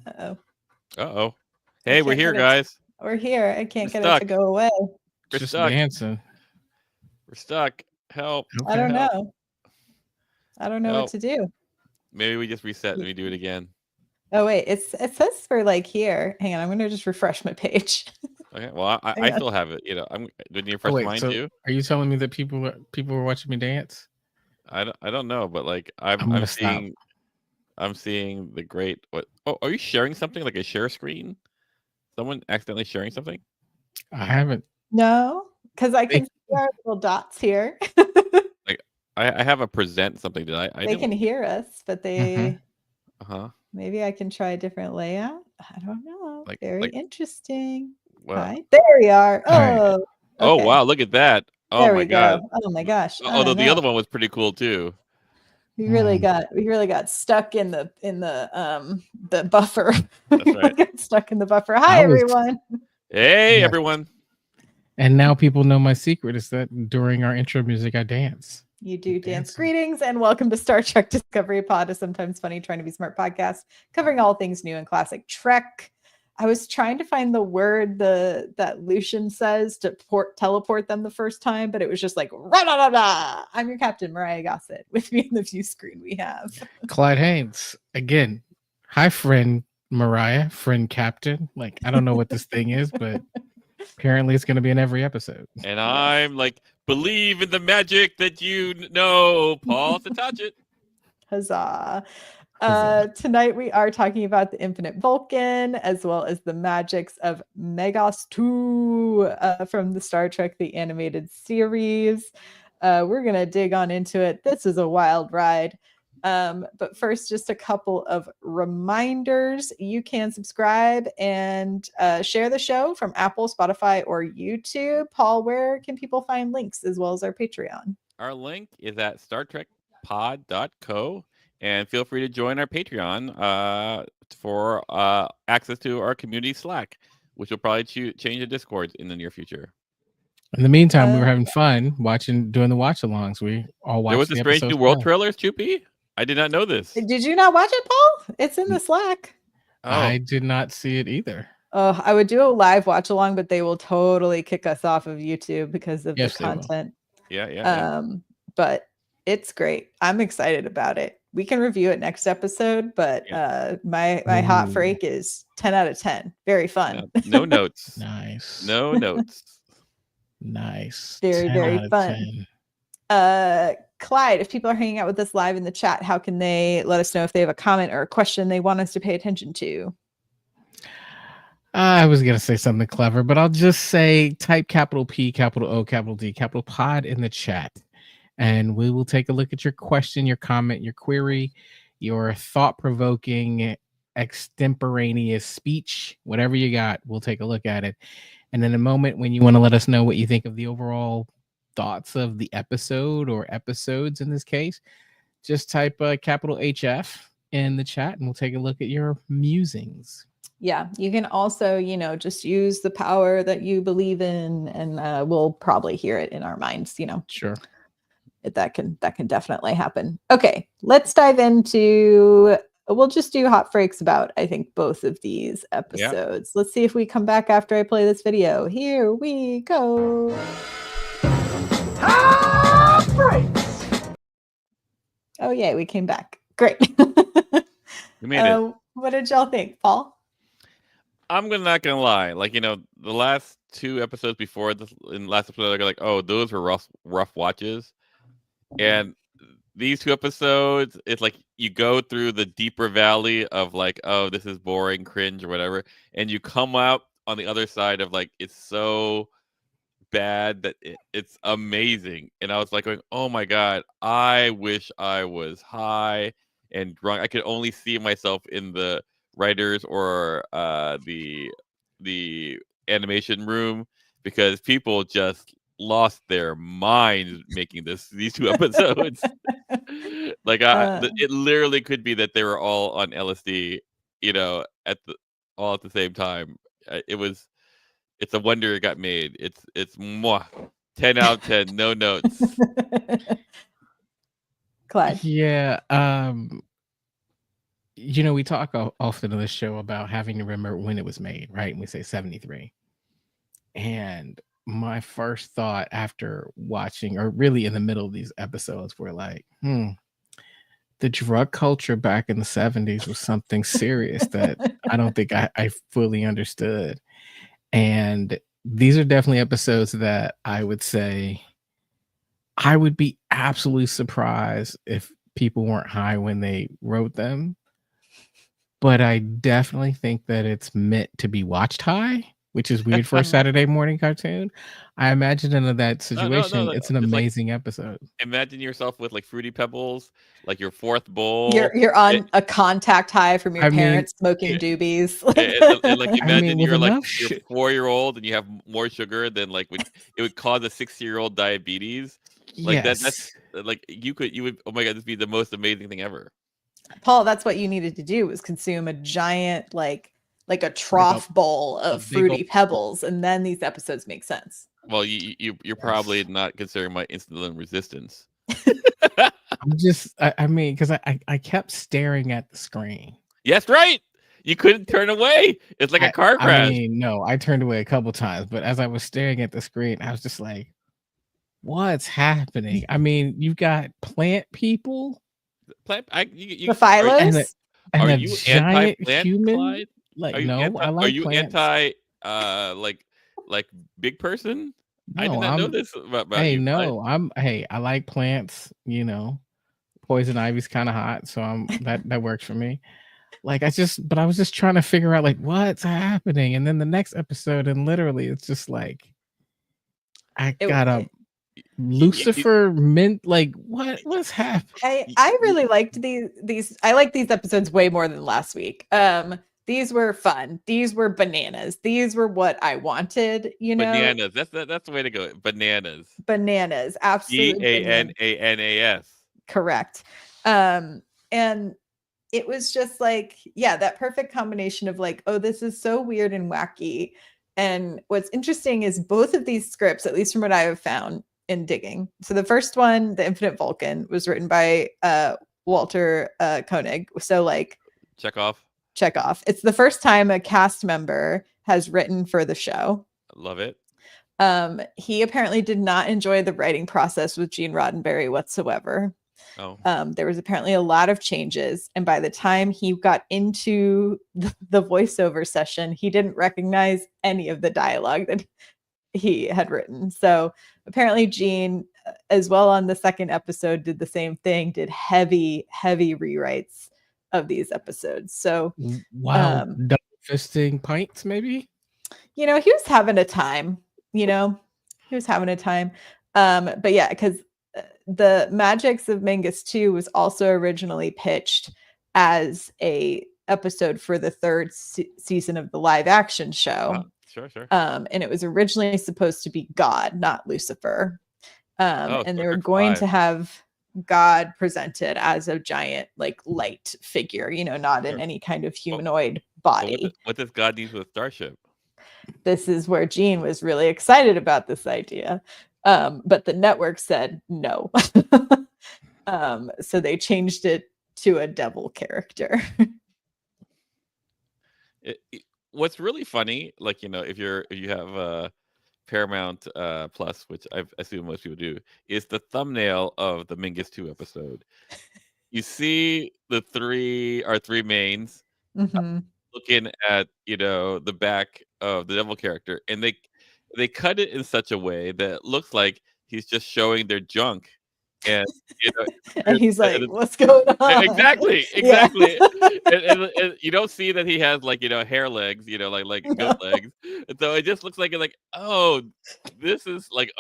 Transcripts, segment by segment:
Uh-oh. Uh-oh. I Hey, we're can't here, get it. guys. We're here. I We're can't get it to stuck. go away. We're Just stuck. dancing. We're stuck. Help. I Okay. don't Help. know. I don't know what Help. to do. Maybe we just reset and we do it again. Oh wait, it says for like here. Hang on, I'm gonna just refresh my page. Okay. Well, I Hang on. still have it. I'm doing you Oh refresh wait, mine so too. are you telling me that people were watching me dance? I don't know, but like I'm I'm I'm gonna stop. seeing I'm seeing the great what. Oh, are you sharing something like a share screen? Someone accidentally sharing something? I haven't. No, because I They, can see our little dots here. Like I have a present something. Did I They don't. can hear us, but Mhm. Uh-huh. maybe I can try a different layout. I don't know. Very Like interesting. what? Hi. There we are. All right. Oh, Oh okay. wow, look at that. Oh There my we god. go. Oh my gosh. I Although don't the know. other one was pretty cool too. Hmm. We really got stuck in the buffer. We That's really right. got stuck in the buffer. Hi I was. everyone. Hey Yes. everyone. And now people know my secret is that during our intro music, I dance. You do dance. Dancing. Greetings and welcome to Star Trek Discovery Pod, a sometimes funny, trying to be smart podcast covering all things new and classic Trek. I was trying to find the word that Lucian says to teleport them the first time, but it was just like "Ra-da-da-da." I'm your captain, Mariah Gossett. With me on the view screen, we have Clyde Haynes again. Hi, friend Mariah, friend Captain. Like I don't know what this thing is, but apparently it's going to be in every episode. And Yes. I'm like, believe in the magic that you know, Paul, to touch it. Huzzah. Huzzah. Tonight we are talking about the Infinite Vulcan as well as the Magicks of Megas-tu from the Star Trek the Animated Series. We're going to dig on into it. This is a wild ride. But first, just a couple of reminders. You can subscribe and share the show from Apple, Spotify, or YouTube. Paul, where can people find links as well as our Patreon? Our link is at StarTrekPod.co. And feel free to join our Patreon for access to our community Slack, which will probably change the Discord in the near future. In the meantime, we were Uh, having fun doing the watch alongs. We all There was watched a the Strange New episodes World together. trailers, Choopy. I did not know this. Did you not watch it, Paul? It's in the Slack. Oh, I did not see it either. Oh, I would do a live watch along, but they will totally kick us off of YouTube because of Yes, the they will. content. yeah. But it's great. I'm excited about it. We can review it next episode, but my hot Ooh. freak is 10 out of 10. Very fun. No notes. Nice. No notes. Nice. Very, 10 very out of fun. 10. Clyde, if people are hanging out with us live in the chat, how can they let us know if they have a comment or a question they want us to pay attention to? I was going to say something clever, but I'll just say type capital P, capital O, capital D, capital pod in the chat. And we will take a look at your question, your comment, your query, your thought-provoking, extemporaneous speech, whatever you got. We'll take a look at it. And in a moment when you want to let us know what you think of the overall thoughts of the episode or episodes in this case, just type capital HF in the chat and we'll take a look at your musings. Yeah, you can also, just use the power that you believe in, and we'll probably hear it in our minds. Sure. That can definitely happen. Okay, let's dive into. We'll just do hot freaks about, I think, both of these episodes. Let's see if we come back after I play this video. Here we go. Hot freaks. Oh yeah, we came back. Great. We made it. What did y'all think, Paul? I'm not gonna lie. Like, the last two episodes before this, in the last episode, they're like, oh, those were rough watches. And these two episodes, it's like you go through the deeper valley of like, oh, this is boring, cringe, or whatever, and you come out on the other side of like, it's so bad that it's amazing. And I was like going, oh my god, I wish I was high and drunk. I could only see myself in the writers or the animation room because people just lost their minds making these two episodes. Like it literally could be that they were all on LSD, all at the same time. It's a wonder it got made. It's mwah, 10 out of 10, no notes. Clyde. Yeah. we talk often on this show about having to remember when it was made, right? And we say 73. And my first thought after watching, or really in the middle of these episodes, were like, the drug culture back in the 70s was something serious that I don't think I fully understood. And these are definitely episodes that I would say I would be absolutely surprised if people weren't high when they wrote them. But I definitely think that it's meant to be watched high, which is weird for a Saturday morning cartoon. I imagine in that situation, it's an Just like amazing episode. imagine yourself with like Fruity Pebbles, like your fourth bowl. You're on a contact high from your I mean, parents smoking doobies. And like I mean, imagine with you're like enough you're shit. 4-year-old and you have more sugar than like it would cause a 60-year-old diabetes. Like that's Yes. like you would, oh my god, this would be the most amazing thing ever. Paul, that's what you needed to do, was consume a giant like a trough bowl of big Fruity old- Pebbles, and then these episodes make sense. Well, you're probably not considering my insulin resistance. I'm just, I mean, because I kept staring at the screen. Yes, right. You couldn't turn away. It's like a car crash. I mean, no, I turned away a couple times, but as I was staring at the screen, I was just like, what's happening? I mean, you've got plant people, The Are Phylos? and a you giant anti-plant, human. Clyde? Like, Are you no, I like are you plants. anti like big person? I did No, not know this about hey, you. Clyde. no, I like plants, poison ivy's kind of hot, so that works for me. Like but I was just trying to figure out like what's happening, and then the next episode, and literally it's just like I got a Lucifer mint. Like what's happening? I really liked these. I like these episodes way more than last week. These were fun. These were bananas. These were what I wanted. Bananas. That's the way to go. Bananas. Bananas. Absolutely. Bananas. Correct. And it was just like, yeah, that perfect combination of like, oh, this is so weird and wacky. And what's interesting is both of these scripts, at least from what I have found in digging. So the first one, The Infinite Vulcan, was written by Walter Koenig. So like Chekhov. It's the first time a cast member has written for the show. Love it. He apparently did not enjoy the writing process with Gene Roddenberry whatsoever. Oh. There was apparently a lot of changes, and by the time he got into the voiceover session, he didn't recognize any of the dialogue that he had written. So apparently Gene, as well on the second episode, did the same thing, did heavy rewrites of these episodes. So wow, double fisting pints, maybe. He was having a time. But yeah, because the Magicks of Megas-tu was also originally pitched as a episode for the third season of the live action show. Sure. And it was originally supposed to be God, not Lucifer. And they were going to have God presented as a giant like light figure, not in any kind of humanoid body. What does God need with Starship? This is where Gene was really excited about this idea. But the network said no. So they changed it to a devil character. What's really funny, like, if you have Paramount Plus, which I assume most people do, is the thumbnail of the Megas-tu episode. You see our three mains looking at the back of the devil character, and they cut it in such a way that it looks like he's just showing their junk, and and he's like, what's going on? Exactly. Yeah. and you don't see that he has like hair legs, like goat legs, and so it just looks like oh, this is like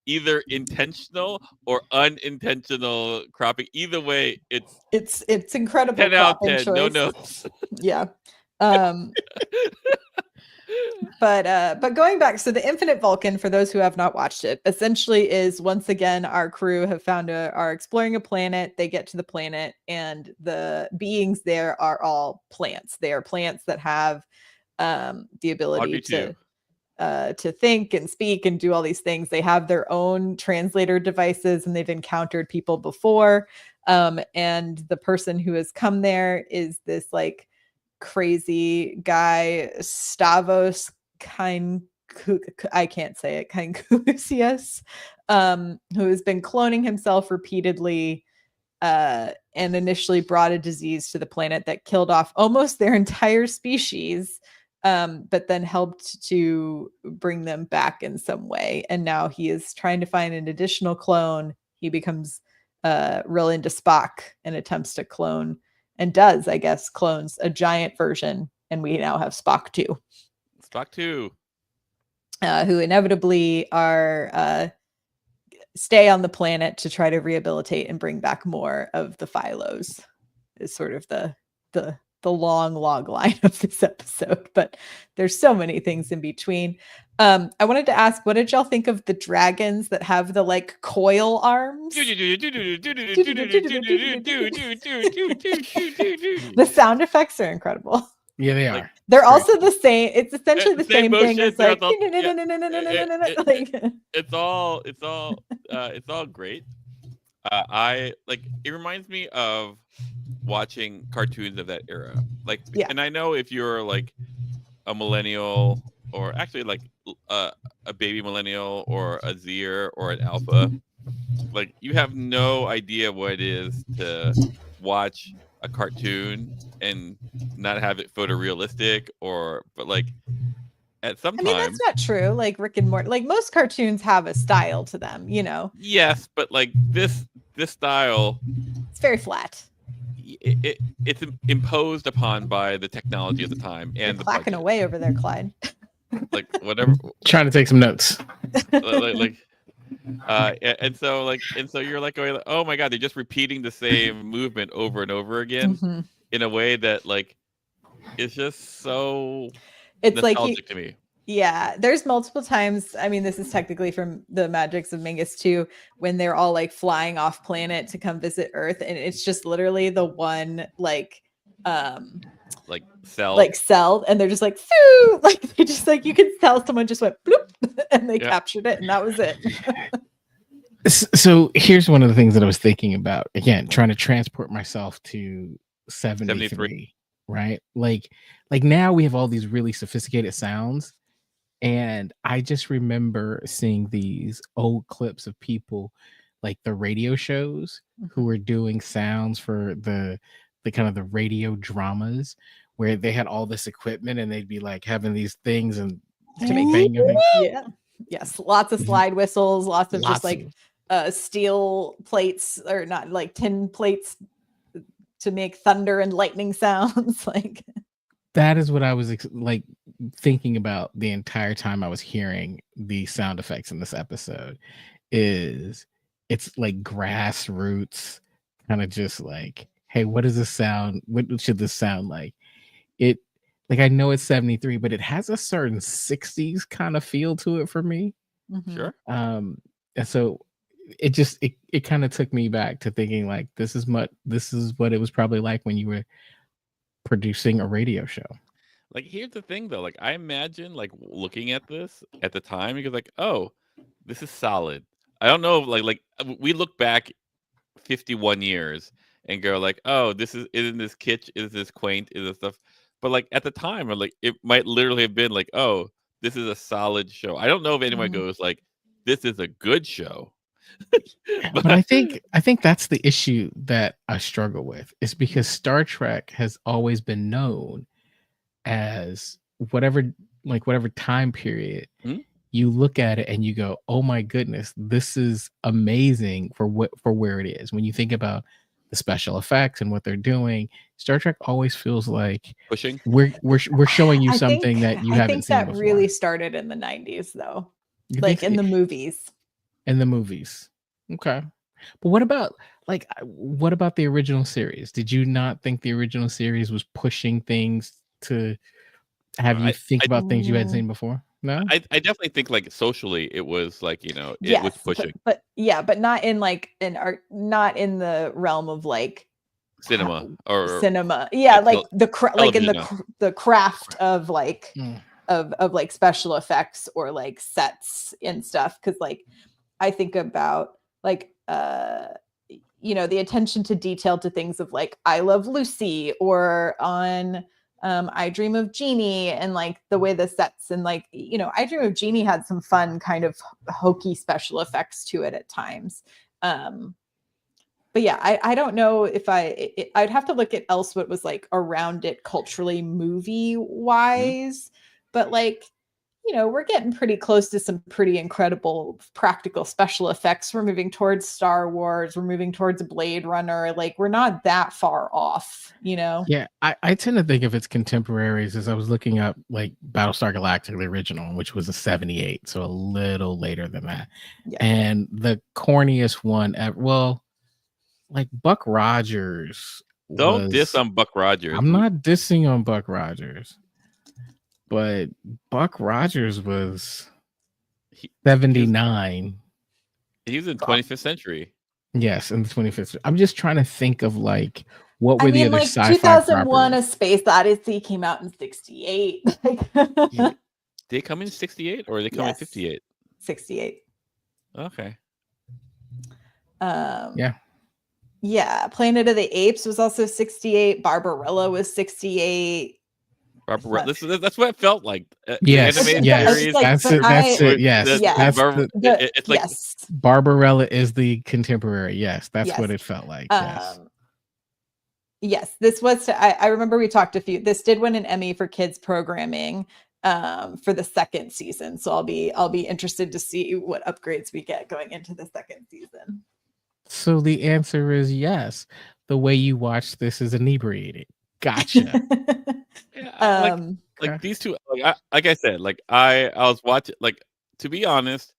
either intentional or unintentional cropping. Either way, it's incredible. 10 out of 10, no notes. Yeah. But going back, so the Infinite Vulcan, for those who have not watched it, essentially is, once again, our crew are exploring a planet. They get to the planet, and the beings there are all plants. They are plants that have the ability to think and speak and do all these things. They have their own translator devices, and they've encountered people before. And the person who has come there is this like crazy guy, Stavos I can't say it, Kinkusius, who has been cloning himself repeatedly, and initially brought a disease to the planet that killed off almost their entire species, but then helped to bring them back in some way. And now he is trying to find an additional clone. He becomes real into Spock and attempts to clone, and does, I guess, clones a giant version. And we now have Spock 2. Spock 2. Who inevitably are stay on the planet to try to rehabilitate and bring back more of the Phylos, is sort of the long log line of this episode. But there's so many things in between. I wanted to ask, what did y'all think of the dragons that have the like coil arms? The sound effects are incredible. Yeah, they Like, are. They're also the same. It's essentially the same thing as like it's all great. I like, it reminds me of watching cartoons of that era. Like, Yeah. and I know if you're like a millennial, or actually like a baby millennial, or a Zer, or an alpha, like you have no idea what it is to watch a cartoon and not have it photorealistic, but like at some time. I mean, that's not true. Like Rick and Morty, like most cartoons have a style to them, you know. Yes, but like this style, it's very flat. It's imposed upon by the technology of the time and the clacking away over there, Clyde. Like whatever. Trying to take some notes. And so you're like going, oh my god, they're just repeating the same movement over and over again in a way that like it's just so nostalgic to me. Yeah, there's multiple times. I mean, this is technically from the Magicks of Megas-tu, when they're all like flying off planet to come visit Earth, and it's just literally the one like cell, and they're just like, phew! Like they just like, you can tell someone just went bloop, and they captured it, and that was it. So here's one of the things that I was thinking about, again, trying to transport myself to 73. Right? Like now we have all these really sophisticated sounds. And I just remember seeing these old clips of people, like the radio shows, who were doing sounds for the kind of the radio dramas, where they had all this equipment and they'd be like having these things and to make things. Yeah. Yes. Lots of slide whistles, lots of steel plates, or not, like tin plates to make thunder and lightning sounds. Like that is what I was like thinking about the entire time I was hearing the sound effects in this episode. It's like grassroots, kind of just like, hey, what is this sound? What should this sound like? It, like, I know it's 73, but it has a certain 60s kind of feel to it for me. Sure. And so it kind of took me back to thinking like, this is what it was probably like when you were producing a radio show. Like, here's the thing though, like I imagine like looking at this at the time, because like, oh, this is solid. I don't know, like we look back 51 years and go like, oh, isn't this kitsch, is this quaint, is this stuff, but like at the time, or like it might literally have been like, oh, this is a solid show. I don't know if anyone goes like, this is a good show. But I think that's the issue that I struggle with, is because Star Trek has always been known as whatever time period you look at it and you go, oh my goodness, this is amazing for where it is. When you think about the special effects and what they're doing, Star Trek always feels like pushing. We're showing you something that you haven't seen before. I think that really started in the 90s though. Like in the movies. In the movies. Okay. But what about the original series? Did you not think the original series was pushing things to have you think about things you hadn't seen before? No? I definitely think like socially it was like, it was pushing. But not in like in art, not in the realm of like cinema. Yeah, like like in the craft of like of like special effects or like sets and stuff. Cause like I think about like the attention to detail to things of like I Love Lucy or on I Dream of Jeannie, and like the way the sets and like I Dream of Jeannie had some fun kind of hokey special effects to it at times. But yeah, I don't know if I'd have to look at else what was like around it culturally movie wise, but like we're getting pretty close to some pretty incredible practical special effects. We're moving towards Star Wars. We're moving towards Blade Runner. Like we're not that far off, Yeah, I tend to think of its contemporaries as I was looking up like Battlestar Galactica, the original, which was a 78, so a little later than that. Yeah. And the corniest one ever, well, like Buck Rogers. Don't diss on Buck Rogers. I'm not dissing on Buck Rogers. But Buck Rogers was 79. He was in 25th century. Yes, in the 25th century. I'm just trying to think of like what were the other like sci-fi 2001: properties? A Space Odyssey came out in 68. They come in 68 or they come in 58? 68. Okay. Yeah. Planet of the Apes was also 68. Barbarella was 68. Barbarella. That's what it felt like. Yes, series. That's it. Yes, it's like Barbarella is the contemporary. Yes, that's what it felt like. Yes, this was. I remember we talked this did win an Emmy for kids programming for the second season. So I'll be interested to see what upgrades we get going into the second season. So the answer is yes. The way you watch this is inebriated. Gotcha. like these two, like I said, like I was watching, like, to be honest,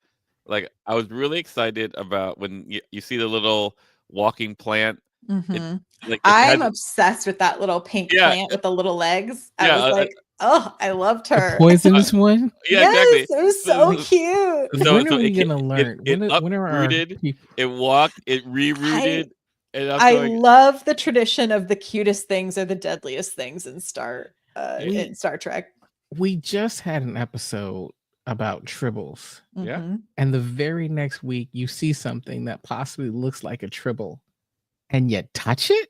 like I was really excited about when you see the little walking plant. I'm obsessed with that little pink plant with the little legs. I was like, I loved her. The poisonous one? Yeah, exactly. It was so cute. So when are we gonna learn? It uprooted, it walked, it rerooted. I love the tradition of the cutest things are the deadliest things in Star Trek. We just had an episode about tribbles. Yeah. And the very next week you see something that possibly looks like a tribble and you touch it?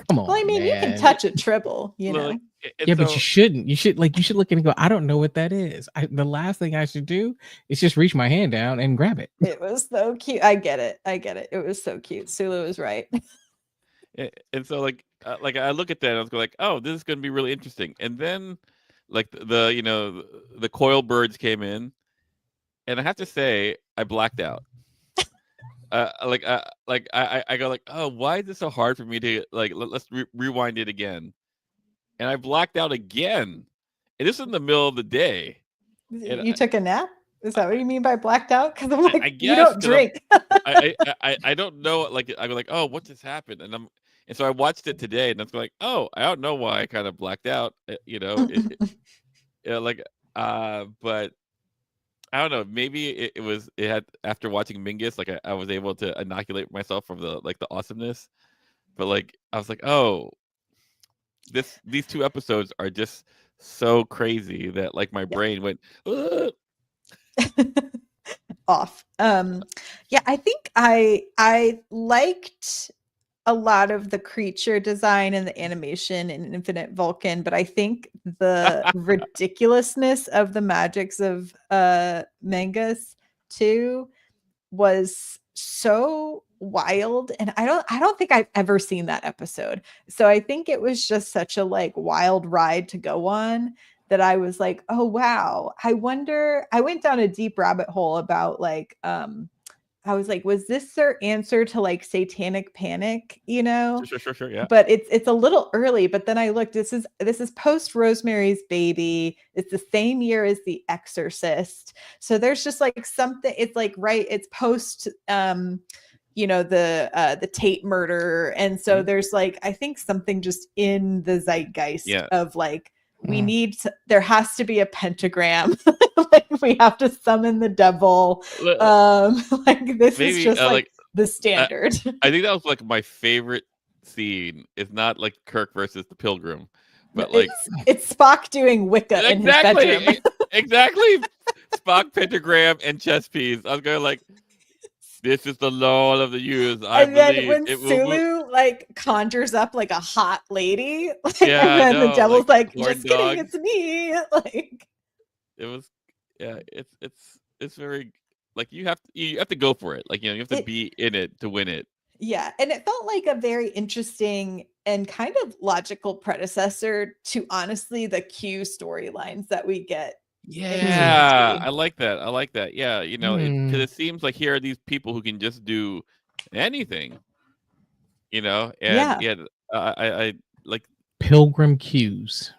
Come on. Well, I mean, man. you can touch a tribble, know. But you shouldn't. You should look at it and go, I don't know what that is. The last thing I should do is just reach my hand down and grab it. It was so cute. I get it. It was so cute. Sulu was right. And so like I look at that and I was like, oh, this is going to be really interesting. And then like the coil birds came in, and I have to say I blacked out. I go like, oh, why is this so hard for me to like? Let's rewind it again, and I blacked out again. And this is in the middle of the day. You took a nap? Is that what you mean by blacked out? Because I'm like, I guess, you don't drink. I don't know. Like I go like, oh, what just happened? And so I watched it today, and it's like, oh, I don't know why I kind of blacked out. But I don't know. Maybe it had after watching Mingus, like I was able to inoculate myself from the awesomeness. But like I was like, oh, these two episodes are just so crazy that like my brain went off. I think I liked a lot of the creature design and the animation in Infinite Vulcan, but I think the ridiculousness of the Magicks of Megas-tu was so wild, and I don't think I've ever seen that episode. So I think it was just such a like wild ride to go on that I was like, oh wow. I wonder, I went down a deep rabbit hole about like I was like, was this their answer to like Satanic Panic, Sure, yeah. But it's a little early. But then I looked, this is post Rosemary's Baby. It's the same year as The Exorcist. So there's just like something, it's like, right, it's post the Tate murder. And so there's like, I think something just in the zeitgeist of like, there has to be a pentagram. Like we have to summon the devil. Like this is just like the standard. I think that was like my favorite scene. It's not like Kirk versus the Pilgrim, but like it's Spock doing Wicca in his bedroom. Exactly. Spock, pentagram, and chess piece. I was going like This is the Lord of the Use. I And then believe when it will move. Sulu like conjures up like a hot lady, like, Yeah, and I then the know, devil's like like, corn just kidding, dogs. it's me. Like, It was, yeah. It's very like you have to go for it. Like you have to it, be in it to win it. yeah, and it felt like a very interesting and kind of logical predecessor to honestly the Q storylines that we get in Yeah, TNG. I like that. I like that. Yeah, because it seems like here are these people who can just do anything. And Yeah. yeah, I like. Pilgrim cues.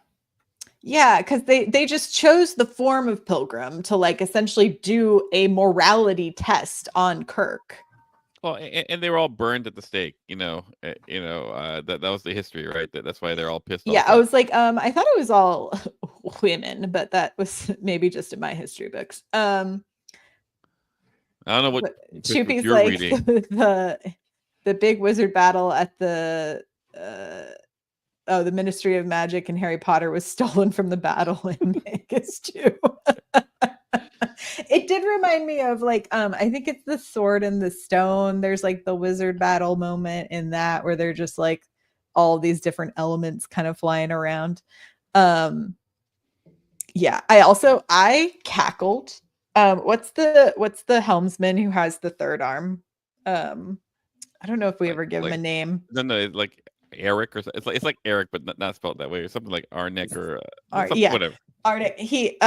Yeah, because they just chose the form of Pilgrim to like essentially do a morality test on Kirk. Well, and they were all burned at the stake. That was the history, right? That's why they're all pissed Yeah, off. I was like, I thought it was all women, but that was maybe just in my history books. I don't know what Chupi's you're like reading. the big wizard battle at the the Ministry of Magic in Harry Potter was stolen from the battle in Megas-tu. It did remind me of like I think it's the Sword and the Stone. There's like the wizard battle moment in that where they're just like all these different elements kind of flying around. Yeah, I cackled. What's the helmsman who has the third arm? I don't know if we ever give him a name. No, it's like Eric it's like Eric, but not spelled that way, or something like Arnick or Yeah, whatever. Arnick. He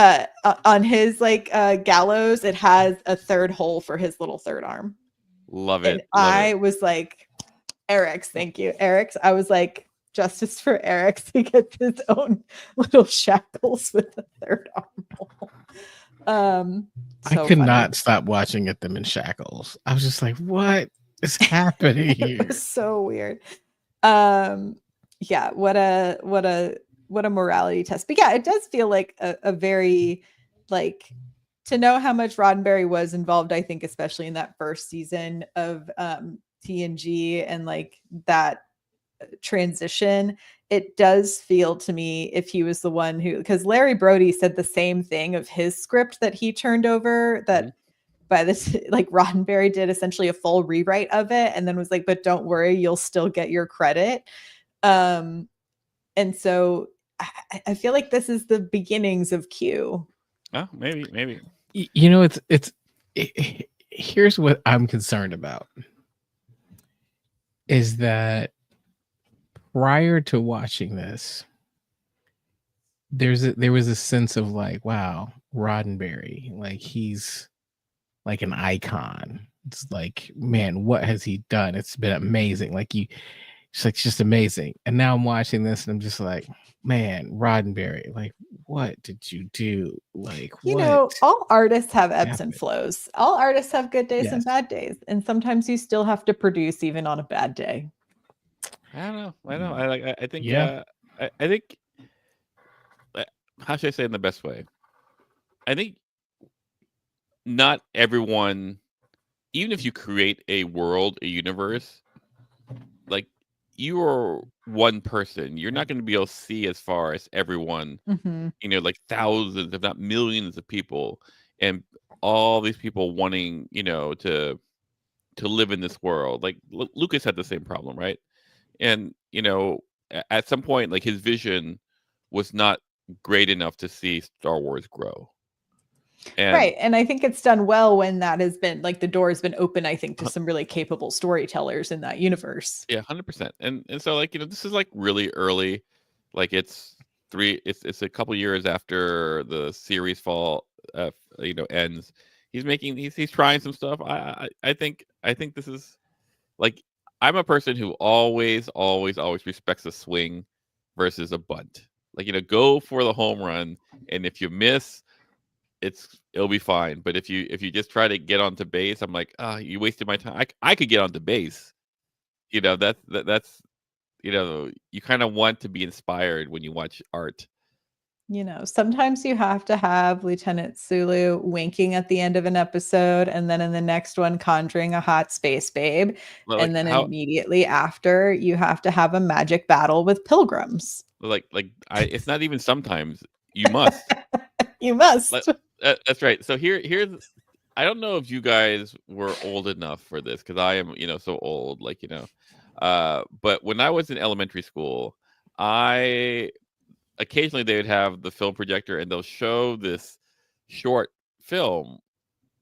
on his like gallows, it has a third hole for his little third arm. Love And it. Love I it. was like, Eric's, thank you, Eric's. I was like, justice for Eric's. He gets his own little shackles with the third arm hole. I could not stop watching at them in shackles. I was just like, what is happening here? It was so weird. Yeah, what a morality test. But yeah, it does feel like a very like to know how much Roddenberry was involved, I think, especially in that first season of TNG and like that transition. It does feel to me if he was the one who, because Larry Brody said the same thing of his script that he turned over, that by this, like Roddenberry did essentially a full rewrite of it and then was like, but don't worry, you'll still get your credit. And so I feel like this is the beginnings of Q. Oh, maybe. Here's what I'm concerned about is that prior to watching this, there was a sense of like, wow, Roddenberry, like he's like an icon. It's like, man, what has he done? It's been amazing. Like it's like just amazing. And now I'm watching this and I'm just like, man, Roddenberry, like what did you do? Like all artists have ebbs and flows. All artists have good days and bad days. And sometimes you still have to produce even on a bad day. I don't know. I think I think how should I say it in the best way? I think not everyone, even if you create a world, a universe, like you are one person. You're not going to be able to see as far as everyone, like thousands, if not millions of people, and all these people wanting, to live in this world. Like Lucas had the same problem, right? And, at some point, like his vision was not great enough to see Star Wars grow. Right. And I think it's done well when that has been like the door has been open, I think, to some really capable storytellers in that universe. Yeah, 100%. And so like, this is like really early. Like it's a couple years after the series ends. He's trying some stuff. I think this is like, I'm a person who always respects a swing versus a bunt. Like, go for the home run, and if you miss, it'll be fine. But if you just try to get onto base, I'm like, you wasted my time. I could get onto base. That's you kind of want to be inspired when you watch art. Sometimes you have to have Lieutenant Sulu winking at the end of an episode and then in the next one conjuring a hot space babe. Well, and then immediately after you have to have a magic battle with pilgrims. It's not even sometimes. You must. You must. That's right. So here's I don't know if you guys were old enough for this because I am, so old, but when I was in elementary school, I occasionally they would have the film projector and they'll show this short film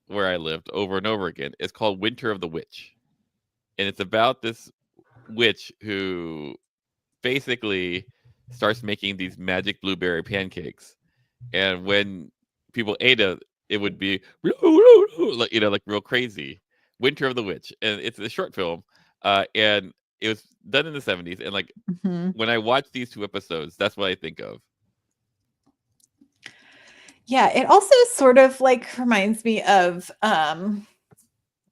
where I lived over and over again. It's called Winter of the Witch. And it's about this witch who basically starts making these magic blueberry pancakes. And when people ate it would be like real crazy. Winter of the Witch. And it's a short film. And it was done in the 70s. And when I watch these 2 episodes, that's what I think of. Yeah, it also sort of reminds me of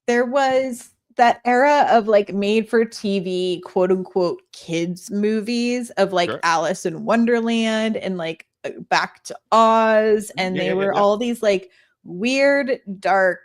there was that era of made for TV quote unquote kids movies of Sure. Alice in Wonderland and Back to Oz, and they were all these weird, dark,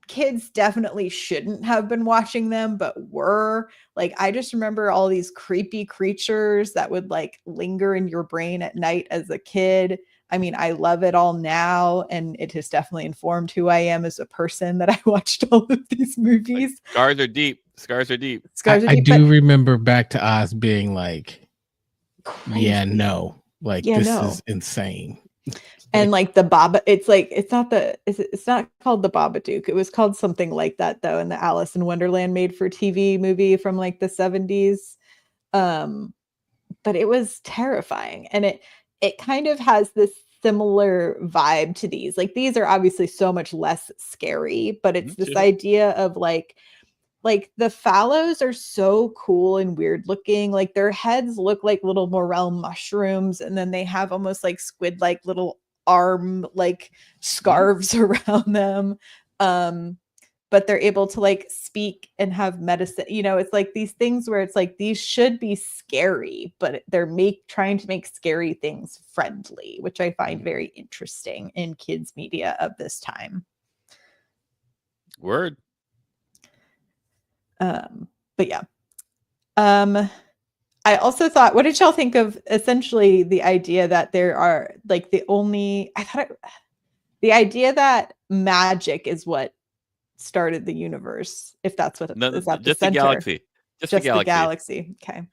kids definitely shouldn't have been watching them, but were. I just remember all these creepy creatures that would linger in your brain at night as a kid. I mean, I love it all now, and it has definitely informed who I am as a person that I watched all of these movies. Scars are deep. Scars are deep. I do remember Back to Oz being crazy. Yeah, no. This is insane. And the Baba, it's not called the Babadook. It was called something like that though in the Alice in Wonderland made for TV movie from the 70s. But it was terrifying, and it kind of has this similar vibe to these. These are obviously so much less scary, but it's this idea of the Fallows are so cool and weird looking. Their heads look like little morel mushrooms, and then they have almost squid little arm scarves around them. But they're able to speak and have medicine. It's these things where it's these should be scary, but they're trying to make scary things friendly, which I find very interesting in kids media of this time. Word. But yeah. I also thought, what did y'all think of essentially the idea that there are the idea that magic is what started the universe, if that's what is that just the the galaxy. Just the galaxy. Okay.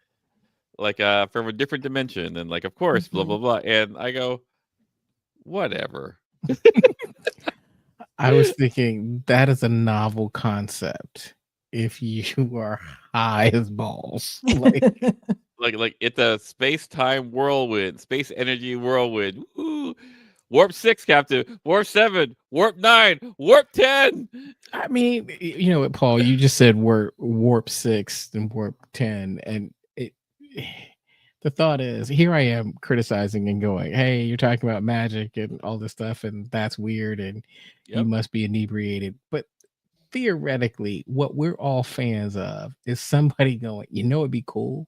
From a different dimension, and of course, blah blah blah. And I go, whatever. I was thinking that is a novel concept if you are high as balls. It's a space-time whirlwind, space energy whirlwind. Ooh. Warp 6, Captain. Warp 7. Warp 9. Warp 10. I mean, you know what, Paul? You just said warp 6 and warp 10, and the thought is, here I am criticizing and going, "Hey, you're talking about magic and all this stuff, and that's weird, and you must be inebriated." But theoretically, what we're all fans of is somebody going, it'd be cool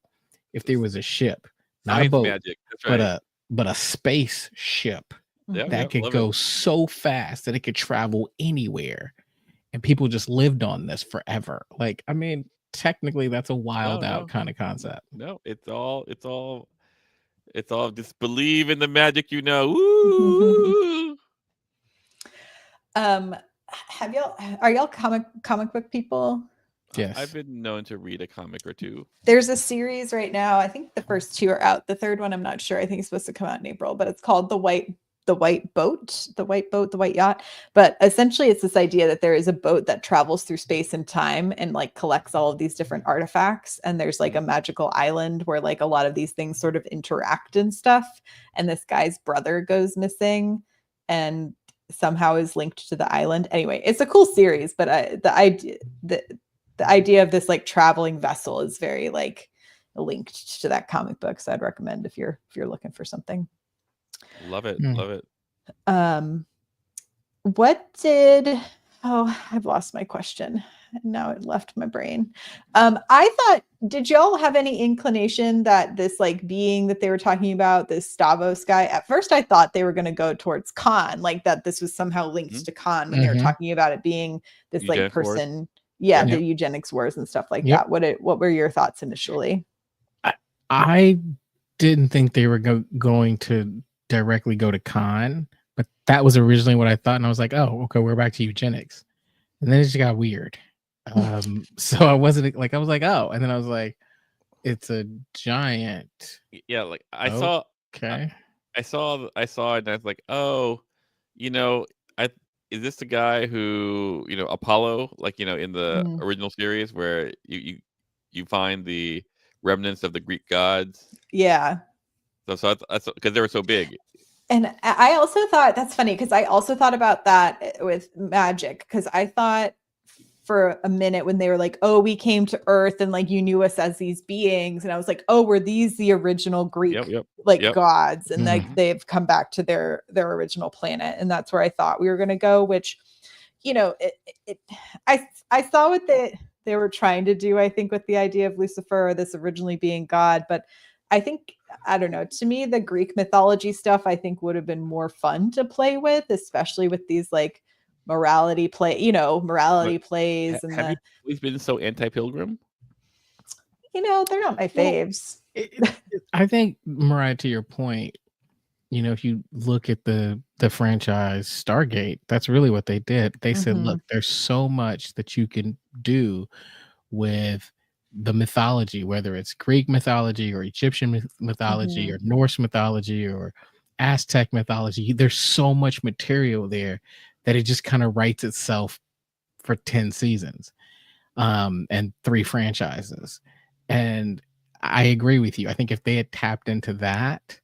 if there was a ship, not a boat, magic. That's right. but a space ship that could go so fast that it could travel anywhere, and people just lived on this forever. I mean, technically, that's a wild out kind of concept. No, it's all just believe in the magic. Ooh. Are y'all comic book people? Yes. I've been known to read a comic or two. There's a series right now. I think the first 2 are out. The third one, I'm not sure. I think it's supposed to come out in April, but it's called The White Yacht. But essentially it's this idea that there is a boat that travels through space and time and collects all of these different artifacts. And there's a magical island where a lot of these things sort of interact and stuff. And this guy's brother goes missing and somehow is linked to the island. Anyway, it's a cool series, but the idea of this traveling vessel is very linked to that comic book. So I'd recommend if you're looking for something. Love it. Love it. I've lost my question. Now it left my brain. I thought, did y'all have any inclination that this being that they were talking about, this Stavros guy, at first I thought they were going to go towards Khan, that this was somehow linked to Khan when they were talking about it being this Eugenics person. wars. Yeah, the eugenics wars and stuff like that. What were your thoughts initially? I didn't think they were going to directly go to Khan, But that was originally what I thought, and I was like, oh, okay, we're back to eugenics. And then it just got weird. So I wasn't like, I was like, oh, and then I was like, it's a giant. Yeah, like Okay. I saw it, and I was like, oh, you know, I is this the guy who, Apollo, like, in the Mm. original series where you find the remnants of the Greek gods. Yeah. So that's because they were so big. And I also thought that's funny because I also thought about that with magic, because I thought for a minute when they were like, oh, we came to Earth and like you knew us as these beings, and I was like, oh, were these the original Greek Yep. gods, and like Mhm. they've come back to their original planet, and that's where I thought we were going to go, which I saw what they were trying to do, I think, with the idea of Lucifer, this originally being God, but I think, I don't know, to me the Greek mythology stuff I think would have been more fun to play with, especially with these like morality plays and Have you always been so anti-pilgrim? they're not my Well, faves. I think, Mariah, to your point, if you look at the franchise Stargate, that's really what they did. They said, Mhm. look, there's so much that you can do with the mythology, whether it's Greek mythology or Egyptian mythology or Norse mythology or Aztec mythology. There's so much material there that it just kind of writes itself for 10 seasons and 3 franchises. And I agree with you. I think if they had tapped into that,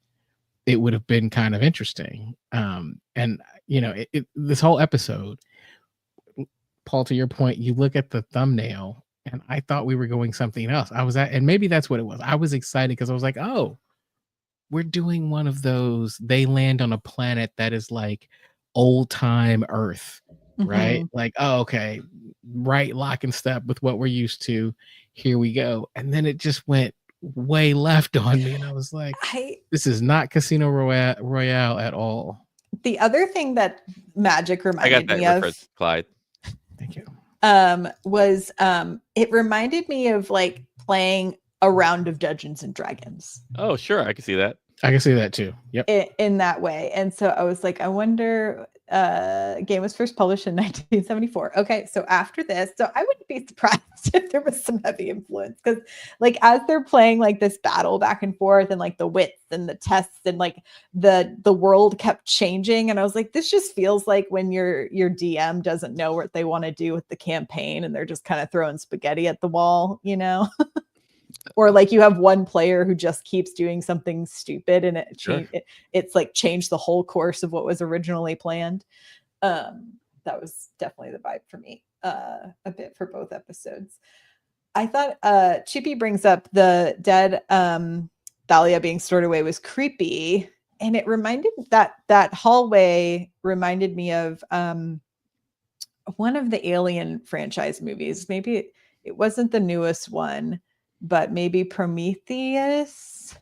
it would have been kind of interesting. And this whole episode, Paul, to your point, you look at the thumbnail, and I thought we were going something else. And maybe that's what it was. I was excited because I was like, oh, we're doing one of those. They land on a planet that is like old time Earth, right? Mhm. Like, oh, okay, right, lock and step with what we're used to. Here we go. And then it just went way left on me, and I was like, this is not Casino Royale at all. The other thing that magic I got reminded that me reference, of Clyde. Thank you. was it reminded me of like playing a round of Dungeons and Dragons. Oh, sure, I can see that. I can see that too. Yep. In that way. And so I was like, I wonder, game was first published in 1974. Okay, so after this, so I wouldn't be surprised if there was some heavy influence, because like as they're playing like this battle back and forth and like the wits and the tests and like the world kept changing, and I was like, this just feels like when your DM doesn't know what they want to do with the campaign and they're just kind of throwing spaghetti at the wall, or like you have one player who just keeps doing something stupid and it's like changed the whole course of what was originally planned. That was definitely the vibe for me, a bit for both episodes. I thought Chippy brings up the dead Thalia being stored away was creepy, and it reminded that hallway reminded me of one of the Alien franchise movies. Maybe it wasn't the newest one, but maybe Prometheus.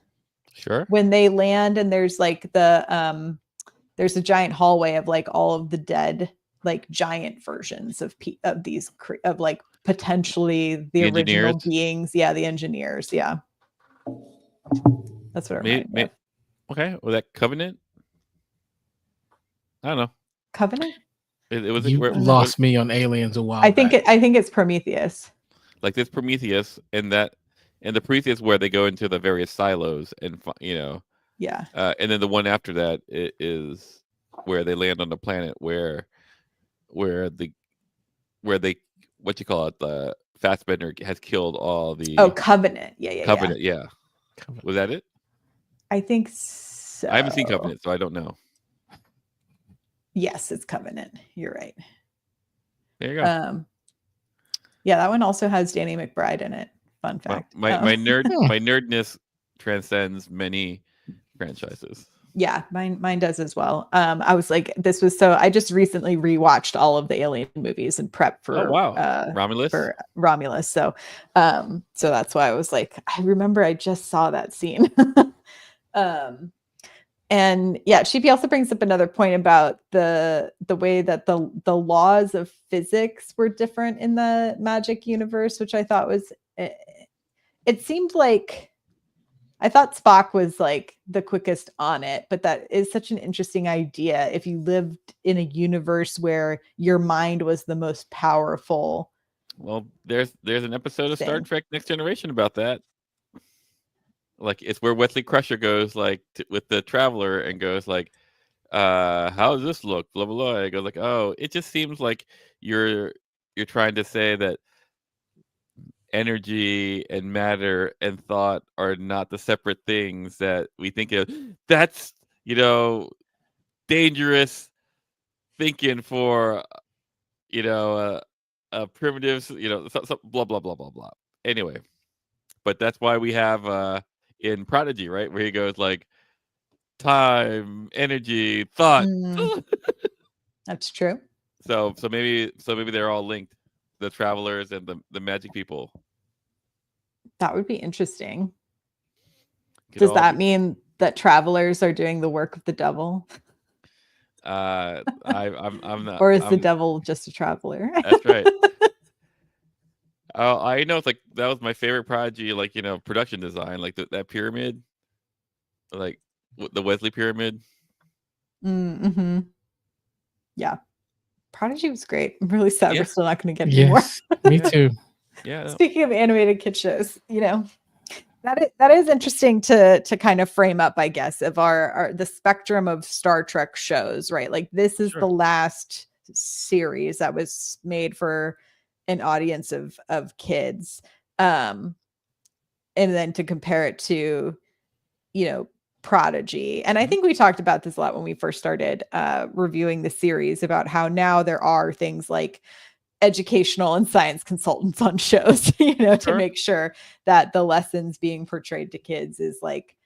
Sure. When they land and there's like there's a giant hallway of like all of the dead, like giant versions of these of like potentially the original engineers. beings. Yeah, the engineers. Yeah, that's what it reminded me of. Okay, was that Covenant? I don't know. Covenant. It was. You lost me on Aliens a while. I think it's Prometheus. Like this Prometheus, and the Prometheus where they go into the various silos, and Yeah. And then the one after that is where they land on the planet where they what you call it, the Fassbender has killed all the Covenant. Yeah. Covenant. Yeah. Was that it? I think so. I haven't seen Covenant, so I don't know. Yes, it's Covenant. You're right. There you go. Yeah, that one also has Danny McBride in it. Fun fact. My nerdness transcends many franchises. Yeah, mine does as well. I was like, I just recently rewatched all of the Alien movies and prep for Romulus. For Romulus. So that's why I was like, I remember I just saw that scene. And yeah, Chippy also brings up another point about the way that the laws of physics were different in the magic universe, which I thought was, it seemed like, I thought Spock was like the quickest on it, but that is such an interesting idea. If you lived in a universe where your mind was the most powerful. Well, there's an episode of Star Thing. Trek Next Generation about that. Like, it's where Wesley Crusher goes like with the Traveler and goes like, how does this look? Blah blah blah. I go like, oh, it just seems like you're trying to say that energy and matter and thought are not the separate things that we think of. That's, dangerous thinking for, primitives, blah blah blah blah blah. Anyway, but that's why we have in Prodigy, right, where he goes like, time, energy, thought. That's true. So maybe they're all linked, the Travelers and the magic people. That would be interesting. Does that mean that Travelers are doing the work of the devil? I'm not. Or is the devil just a traveler? That's right. I know it's like that was my favorite Prodigy, like, production design, like that pyramid, like the Wesley pyramid. Mm-hmm. Yeah, Prodigy was great. I'm really sad we're still not going to get any more. Me too. Yeah. Speaking of animated kid shows, that is interesting to kind of frame up, I guess, of our the spectrum of Star Trek shows, right? Like this is the last series that was made for an audience of kids, and then to compare it to, Prodigy. And I think we talked about this a lot when we first started reviewing the series, about how now there are things like educational and science consultants on shows, to make sure that the lessons being portrayed to kids is like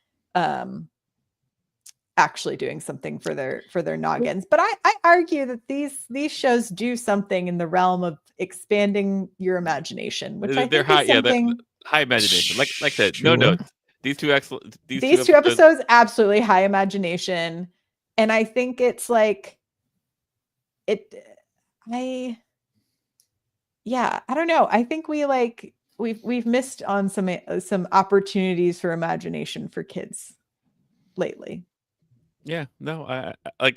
actually doing something for their noggins. But I argue that these shows do something in the realm of expanding your imagination, which I think high, is something high imagination. Like I said, no notes. These two episodes absolutely high imagination, and I think it's like I don't know. I think we've missed on some opportunities for imagination for kids lately. Yeah, no, I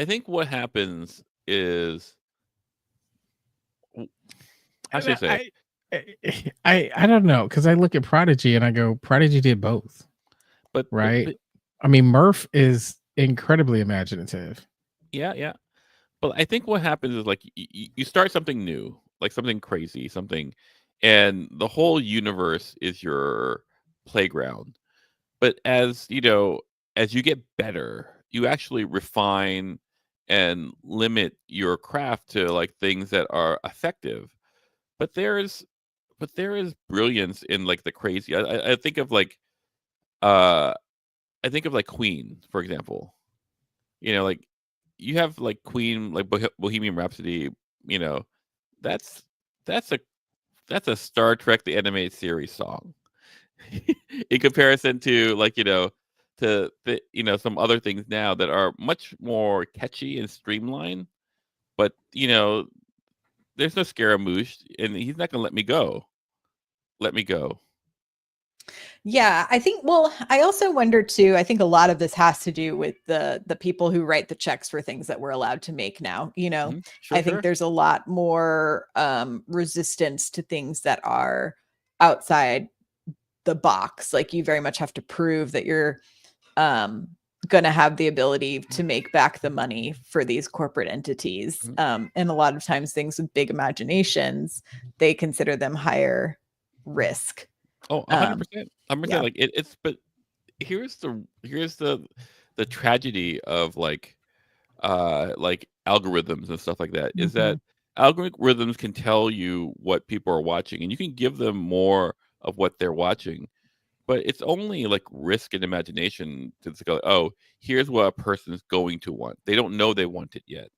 think what happens is, how should I say? I don't know, because I look at Prodigy and I go, Prodigy did both, but I mean, Murph is incredibly imaginative. Yeah. But I think what happens is like you start something new, like something crazy, and the whole universe is your playground. But as you get better, you actually refine and limit your craft to like things that are effective. But there is brilliance in like the crazy. I think of like Queen, for example. Like you have like Queen, like Bohemian Rhapsody. That's a Star Trek the animated series song. In comparison to like some other things now that are much more catchy and streamlined, but there's no Scaramouche, and he's not gonna let me go. Yeah, I think, well, I also wonder too, I think a lot of this has to do with the people who write the checks for things that we're allowed to make now. I think there's a lot more resistance to things that are outside the box. Like you very much have to prove that you're going to have the ability to make back the money for these corporate entities. And a lot of times things with big imaginations, they consider them higher risk. Oh, 100%. 100%. Like it's, but here's the tragedy of like algorithms and stuff like that, is that algorithms can tell you what people are watching, and you can give them more of what they're watching, but it's only like risk and imagination to go, oh, here's what a person's going to want. They don't know they want it yet,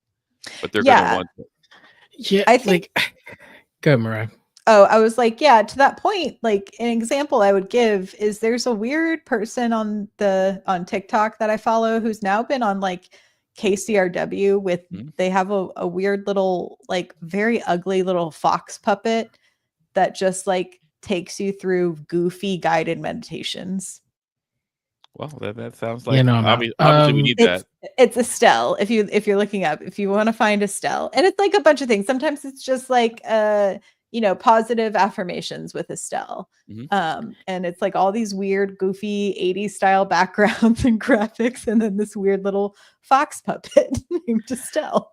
but they're going to want it. Yeah, I think. Go, Mariah. Oh, I was like, yeah, to that point, like an example I would give is there's a weird person on TikTok that I follow who's now been on like KCRW with, they have a weird little, like very ugly little fox puppet that just like takes you through goofy guided meditations. Well, that sounds like I'm out. obviously we need that. It's Estelle. If you're looking up, if you want to find Estelle, and it's like a bunch of things. Sometimes it's just like positive affirmations with Estelle. Mhm. And it's like all these weird, goofy 80s style backgrounds and graphics, and then this weird little fox puppet named Estelle.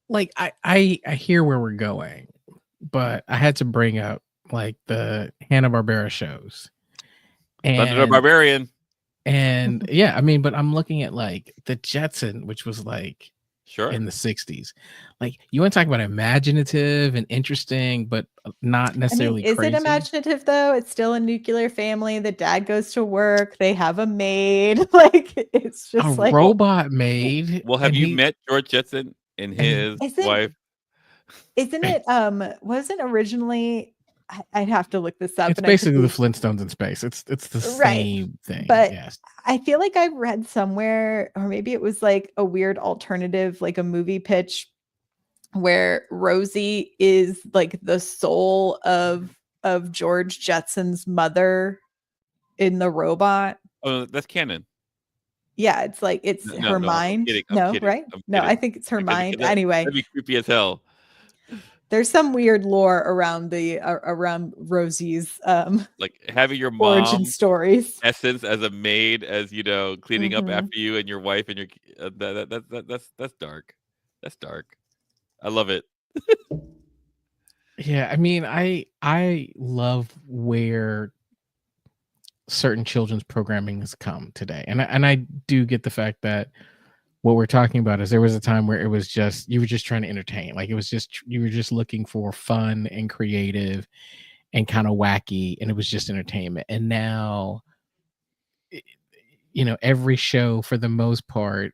Like I hear where we're going, but I had to bring up like the Hanna-Barbera shows. Thunder the And Barbarian. and yeah, I mean, but I'm looking at like the Jetson, which was like Sure. in the 60s. Like, you want to talk about imaginative and interesting, but not necessarily is crazy. it imaginative though? It's still a nuclear family. The dad goes to work. They have a maid. Like, it's just A like robot maid. Well, have and you he- met George Jetson and his wife? Isn't it wasn't originally I'd have to look this up. It's and basically the Flintstones in space. It's the Right. same thing. But yes. I feel like I read somewhere, or maybe it was like a weird alternative, like a movie pitch where Rosie is like the soul of George Jetson's mother in the robot. Oh, that's canon. Yeah, it's like it's No, her no, I'm mind. kidding. I'm No, kidding. right? I'm No, I kidding. think it's her Because mind. that- Anyway, that'd be creepy as hell. there's some weird lore around the around Rosie's Like having your origin mom stories. essence as a maid, as cleaning up Mhm. after you and your wife and your that's dark. That's dark. I love it. Yeah, I mean, I love where certain children's programming has come today. And I do get the fact that what we're talking about is there was a time where it was just you were just trying to entertain. Like, it was just you were just looking for fun and creative and kind of wacky, and it was just entertainment. And now every show for the most part,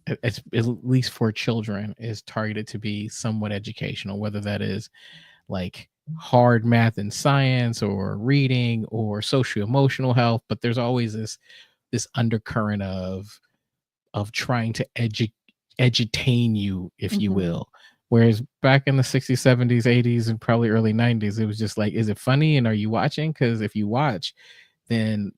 at least for children, is targeted to be somewhat educational, whether that is like hard math and science or reading or socio-emotional health. But there's always this undercurrent of trying to edutain you, if you Mhm. will. Whereas back in the 60s, 70s, 80s, and probably early 90s, it was just like, is it funny? And are you watching? Because if you watch, then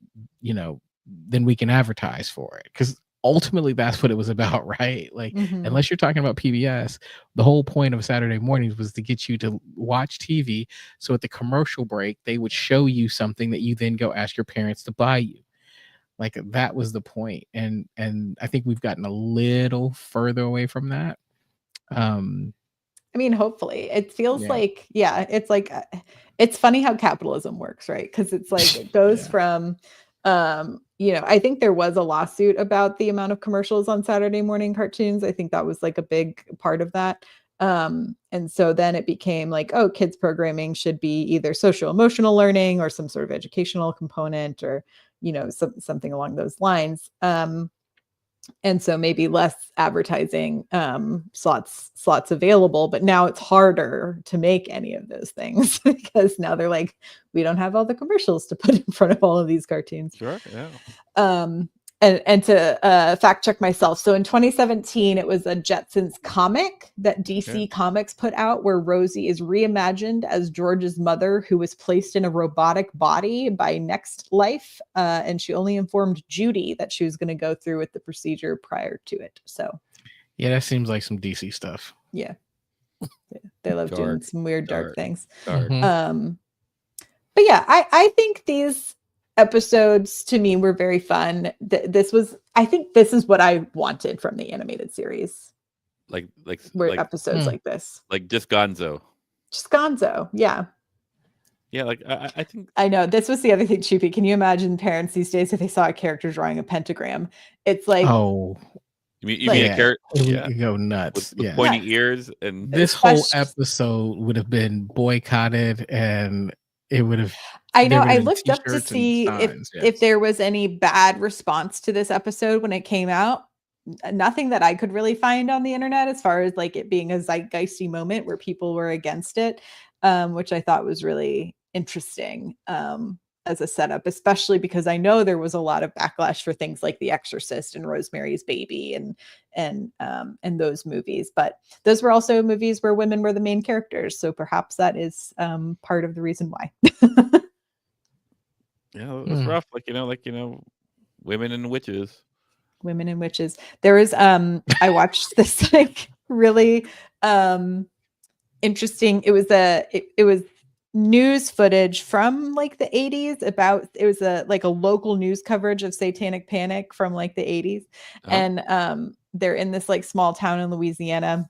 then we can advertise for it. Because ultimately that's what it was about, right? Like, Mhm. unless you're talking about PBS, the whole point of Saturday mornings was to get you to watch TV. So at the commercial break, they would show you something that you then go ask your parents to buy you. Like, that was the point. And I think we've gotten a little further away from that. I mean, hopefully. It feels Yeah. like, yeah, it's like it's funny how capitalism works, right? Because it's like it goes Yeah. from I think there was a lawsuit about the amount of commercials on Saturday morning cartoons. I think that was like a big part of that. And so then it became like, oh, kids programming should be either social emotional learning or some sort of educational component, or something along those lines. And so maybe less advertising slots available, but now it's harder to make any of those things because now they're like, we don't have all the commercials to put in front of all of these cartoons. Sure. Yeah. And to fact check myself, so in 2017 it was a Jetsons comic that DC Comics put out, where Rosie is reimagined as George's mother, who was placed in a robotic body by Next Life, and she only informed Judy that she was going to go through with the procedure prior to it. So yeah, that seems like some DC stuff. yeah, they love doing some weird dark things. Mhm. But yeah, I think these episodes to me were very fun. I think this is what I wanted from the animated series. Like Episodes like this. Like just Gonzo. Just Gonzo, yeah. Yeah, like I think I know this was the other thing, Choopy. Can you imagine parents these days if they saw a character drawing a pentagram? It's like, oh, you mean a character? Yeah, go nuts. With pointy ears, and this whole episode would have been boycotted, and it would have. I know. I looked up to see if there was any bad response to this episode when it came out. Nothing that I could really find on the internet as far as like it being a zeitgeisty moment where people were against it, which I thought was really interesting as a setup, especially because I know there was a lot of backlash for things like The Exorcist and Rosemary's Baby and those movies. But those were also movies where women were the main characters, so perhaps that is part of the reason why. Yeah, it was rough. Women and witches. Women and witches. There was I watched this like really interesting. It was news footage from like the 80s about it was a like a local news coverage of satanic panic from like the 80s. And they're in this like small town in Louisiana,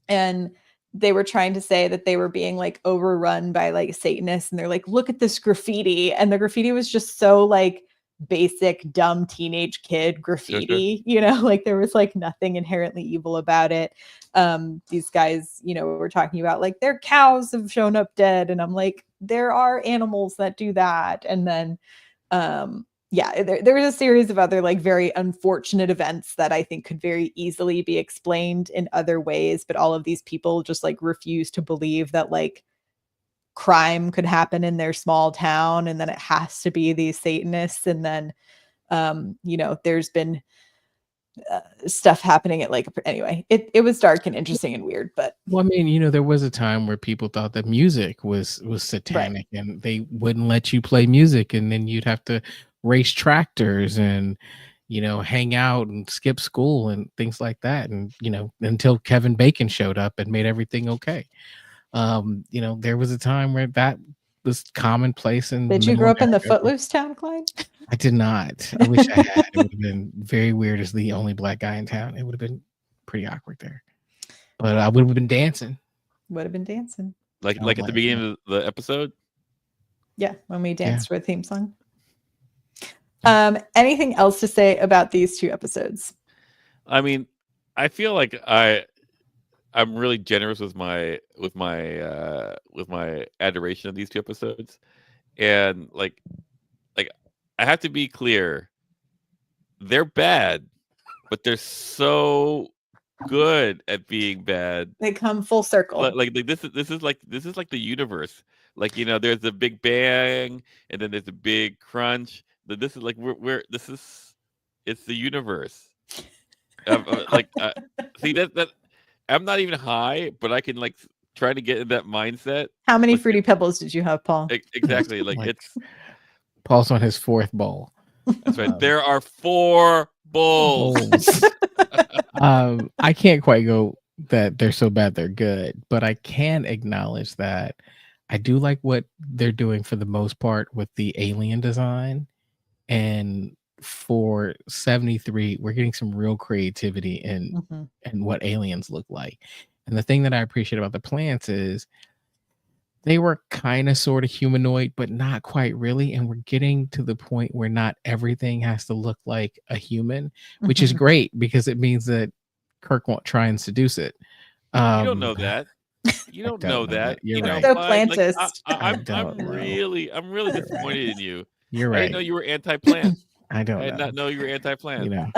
and they were trying to say that they were being like overrun by like Satanists, and they're like, look at this graffiti, and the graffiti was just so like basic dumb teenage kid graffiti, like there was like nothing inherently evil about it. These guys, were talking about like their cows have shown up dead, and I'm like, there are animals that do that. And then there was a series of other like very unfortunate events that I think could very easily be explained in other ways, but all of these people just like refuse to believe that like crime could happen in their small town, and then it has to be these Satanists. And then there's been stuff happening at like anyway, it was dark and interesting and weird. But well, I mean, there was a time where people thought that music was satanic, right, and they wouldn't let you play music, and then you'd have to race tractors and hang out and skip school and things like that, and until Kevin Bacon showed up and made everything okay. There was a time where that was commonplace. And did you grow up in the Footloose town, Clyde? I did not. I wish I had. It would have been very weird as the only black guy in town. It would have been pretty awkward there. But I would have been dancing. Would have been dancing. Like at the beginning of the episode? Yeah, when we danced for a theme song. Anything else to say about these two episodes? I mean, I feel like I'm really generous with my adoration of these two episodes. And like I have to be clear. They're bad, but they're so good at being bad. They come full circle. Like this is like the universe. Like there's a big bang, and then there's a big crunch. This is like it's the universe. See that I'm not even high, but I can like try to get in that mindset. How many Fruity Pebbles did you have, Paul? Exactly. Like it's Paul's on his fourth bowl. That's right. There are 4 bowls. I can't quite go that they're so bad they're good, but I can acknowledge that I do like what they're doing for the most part with the alien design. And for 73, we're getting some real creativity in what aliens look like. And the thing that I appreciate about the plants is they were kind of sort of humanoid, but not quite really. And we're getting to the point where not everything has to look like a human, which is great because it means that Kirk won't try and seduce it. You don't know that. You don't know that. You're right. So plantist. I'm really disappointed in you. You're right. I didn't know you were anti-plant. I did not know you were anti-plant.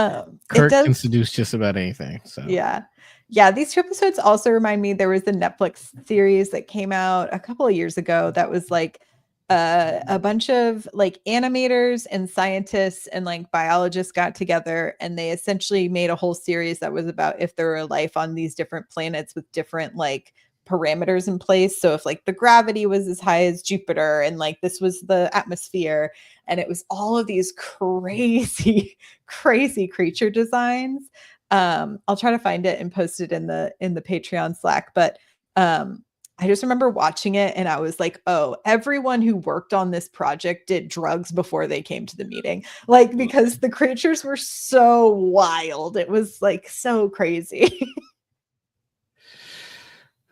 Kirk can seduce just about anything. So yeah, these 2 episodes also remind me there was a Netflix series that came out a couple of years ago that was like a bunch of like animators and scientists and like biologists got together, and they essentially made a whole series that was about if there were life on these different planets with different like parameters in place. So if like the gravity was as high as Jupiter, and like this was the atmosphere, and it was all of these crazy creature designs. I'll try to find it and post it in the Patreon Slack. But I just remember watching it and I was like, oh, everyone who worked on this project did drugs before they came to the meeting. Like, because the creatures were so wild. It was like so crazy.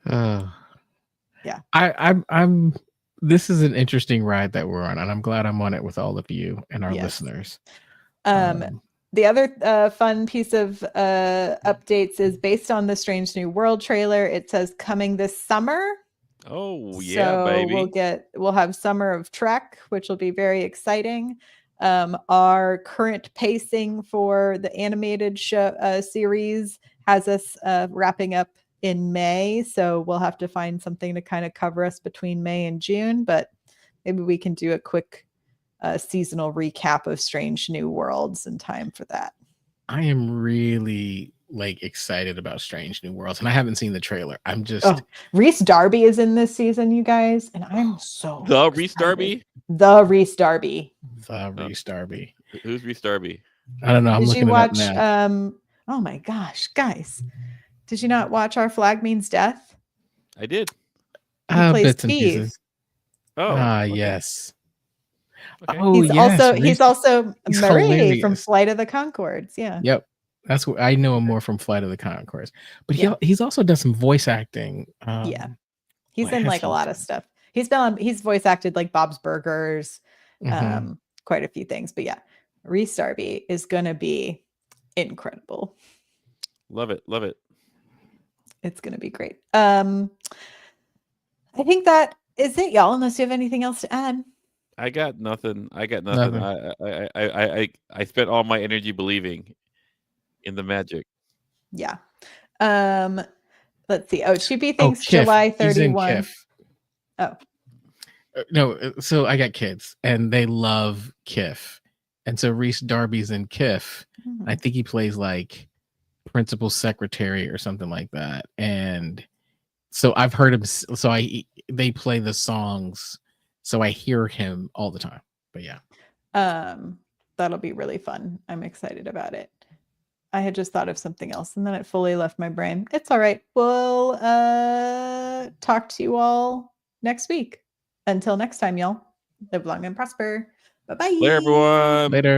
Yeah. I'm this is an interesting ride that we're on, and I'm glad I'm on it with all of you and our listeners. The other fun piece of updates is based on the Strange New World trailer. It says coming this summer. Oh yeah, so baby. We'll have Summer of Trek, which will be very exciting. Our current pacing for the animated show series has us wrapping up in May, so we'll have to find something to kind of cover us between May and June, but maybe we can do a quick seasonal recap of Strange New Worlds in time for that. I am really like excited about Strange New Worlds, and I haven't seen the trailer. I'm just Oh, Reese Darby is in this season, you guys, and I'm so The excited. Reese Darby? The Reese Darby. the Reese Darby. Who's Reese Darby? I don't know. I'm Did looking you it up watch? now. Oh my gosh, guys, did you not watch Our Flag Means Death? I did. He plays Bits and Steve. pieces. Oh, okay. Yes. Okay. Oh, yes. He's also he's Murray from hilarious. Flight of the Conchords. Yeah. Yep. That's what I know him more from Flight of the Conchords. But Yeah. he's also done some voice acting. Yeah. He's what in has like a he lot of stuff. He's voice acted like Bob's Burgers, Mhm. quite a few things. But yeah, Reese Darby is gonna be incredible. Love it. Love it. It's gonna be great. I think that is it, y'all. Unless you have anything else to add. I got nothing. I got nothing. I spent all my energy believing in the magic. Yeah. Let's see. Oh, Chippy thinks Kif. July He's in 31. Kif. Oh. No, so I got kids and they love Kif. And so Reese Darby's in Kif. Mhm. I think he plays like principal secretary or something like that. And so I've heard him. So they play the songs. So I hear him all the time. But yeah. That'll be really fun. I'm excited about it. I had just thought of something else and then it fully left my brain. It's all right. We'll talk to you all next week. Until next time, y'all. Live long and prosper. Bye-bye. Later, everyone. Later.